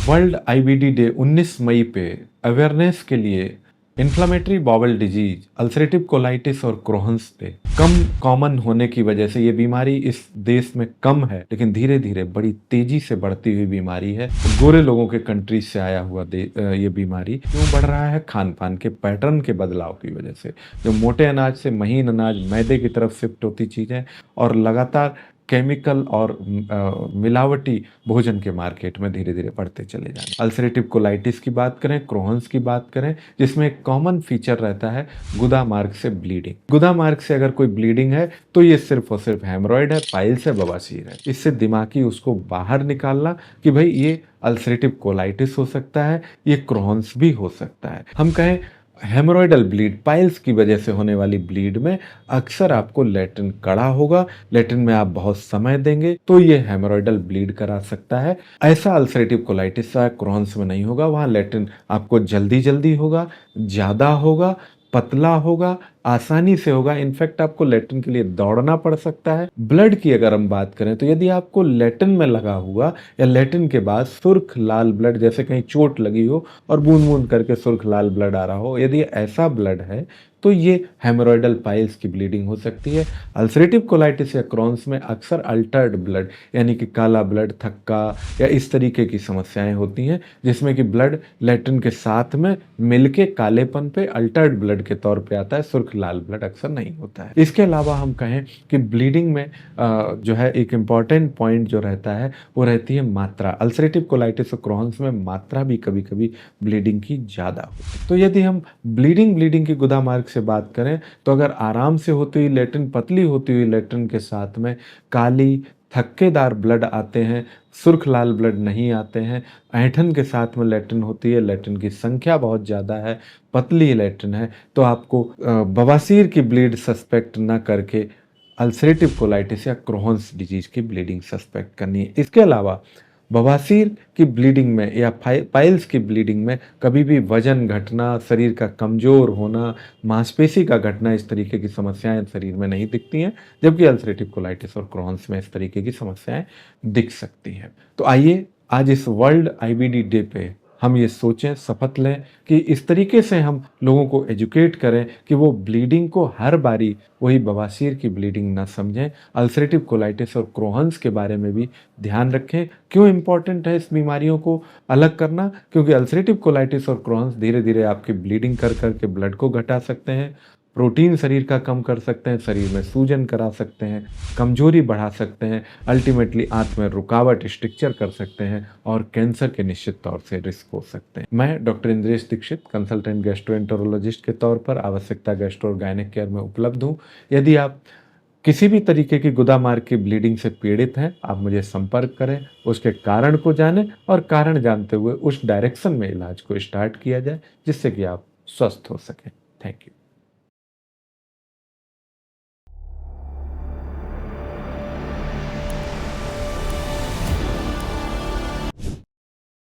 World IBD day 19 मई पे awareness के लिए inflammatory bowel disease, ulcerative colitis और क्रोहन्स पे कम कॉमन होने की वजह से ये बीमारी इस देश में कम है, लेकिन धीरे धीरे बड़ी तेजी से बढ़ती हुई बीमारी है। गोरे लोगों के कंट्रीज से आया हुआ ये बीमारी क्यों बढ़ रहा है? खान पान के पैटर्न के बदलाव की वजह से, जो मोटे अनाज से महीन अनाज मैदे की तरफ शिफ्ट होती चीजें और लगातार केमिकल और मिलावटी भोजन के मार्केट में धीरे धीरे बढ़ते चले जाएंगे। अल्सरेटिव कोलाइटिस की बात करें, क्रोहन्स की बात करें, जिसमें एक कॉमन फीचर रहता है गुदा मार्ग से ब्लीडिंग। गुदा मार्ग से अगर कोई ब्लीडिंग है तो ये सिर्फ और सिर्फ हेमरॉइड है, पाइल्स है, बवासीर है। इससे दिमागी उसको बाहर निकालना कि भाई ये अल्सरेटिव कोलाइटिस हो सकता है, ये क्रोहन्स भी हो सकता है। हम कहें हेमोरॉइडल ब्लीड, पाइल्स की वजह से होने वाली ब्लीड में अक्सर आपको लैट्रिन कड़ा होगा, लैट्रिन में आप बहुत समय देंगे तो ये हेमोरॉइडल ब्लीड करा सकता है। ऐसा अल्सरेटिव कोलाइटिस क्रोहन्स में नहीं होगा, वहाँ लैट्रिन आपको जल्दी जल्दी होगा, ज़्यादा होगा, पतला होगा, आसानी से होगा। इनफैक्ट आपको लैट्रिन के लिए दौड़ना पड़ सकता है। ब्लड की अगर हम बात करें तो यदि आपको लैट्रिन में लगा हुआ या लैट्रिन के बाद सुर्ख लाल ब्लड, जैसे कहीं चोट लगी हो और बूंद बूंद करके सुर्ख लाल ब्लड आ रहा हो, यदि ऐसा ब्लड है तो ये हेमोरॉइडल पाइल्स की ब्लीडिंग हो सकती है। अल्सरेटिव कोलाइटिस या क्रोन्स में अक्सर अल्टर्ड ब्लड यानी कि काला ब्लड, थक्का या इस तरीके की समस्याएं होती हैं, जिसमें कि ब्लड लैट्रिन के साथ में मिलके कालेपन पे अल्टर्ड ब्लड के तौर पे आता है, सुर्ख लाल ब्लड अक्सर नहीं होता है। इसके अलावा हम कहें कि ब्लीडिंग में जो है एक इम्पॉर्टेंट पॉइंट जो रहता है वो रहती है मात्रा। अल्सरेटिव कोलाइटिस और क्रोहन्स में मात्रा भी कभी कभी ब्लीडिंग की ज़्यादा होती है। तो यदि हम ब्लीडिंग की गुदा मार्ग से बात करें तो अगर आराम से होती हुई लैट्रिन, पतली होती हुई लैट्रिन के साथ में काली थक्केदार ब्लड आते हैं, सुर्ख लाल ब्लड नहीं आते हैं, ऐंठन के साथ में लैट्रिन होती है, लैट्रिन की संख्या बहुत ज़्यादा है, पतली लैट्रिन है, तो आपको बवासीर की ब्लीड सस्पेक्ट ना करके अल्सरेटिव कोलाइटिस या क्रोहन्स डिजीज की ब्लीडिंग सस्पेक्ट करनी है। इसके अलावा बवासीर की ब्लीडिंग में या पाइल्स की ब्लीडिंग में कभी भी वजन घटना, शरीर का कमज़ोर होना, मांसपेशी का घटना, इस तरीके की समस्याएं शरीर में नहीं दिखती हैं, जबकि अल्सरेटिव कोलाइटिस और क्रोहन्स में इस तरीके की समस्याएं दिख सकती हैं। तो आइए आज इस वर्ल्ड आईबीडी डे पे हम ये सोचें, शपथ लें कि इस तरीके से हम लोगों को एजुकेट करें कि वो ब्लीडिंग को हर बारी वही बवासीर की ब्लीडिंग ना समझें। अल्सरेटिव कोलाइटिस और क्रोहन्स के बारे में भी ध्यान रखें। क्यों इम्पॉर्टेंट है इस बीमारियों को अलग करना? क्योंकि अल्सरेटिव कोलाइटिस और क्रोहन्स धीरे धीरे आपकी ब्लीडिंग कर करके ब्लड को घटा सकते हैं, प्रोटीन शरीर का कम कर सकते हैं, शरीर में सूजन करा सकते हैं, कमजोरी बढ़ा सकते हैं, अल्टीमेटली आंत में रुकावट, स्ट्रक्चर कर सकते हैं और कैंसर के निश्चित तौर से रिस्क हो सकते हैं। मैं doctor Indresh Dikshit, consultant gastroenterologist के तौर पर आवश्यकता गैस्ट्रो और गायनेक केयर में उपलब्ध हूँ। यदि आप किसी भी तरीके की गुदा मार्ग की ब्लीडिंग से पीड़ित हैं, आप मुझे संपर्क करें, उसके कारण को जानें और कारण जानते हुए उस डायरेक्शन में इलाज को स्टार्ट किया जाए जिससे कि आप स्वस्थ हो सकें। Thank you.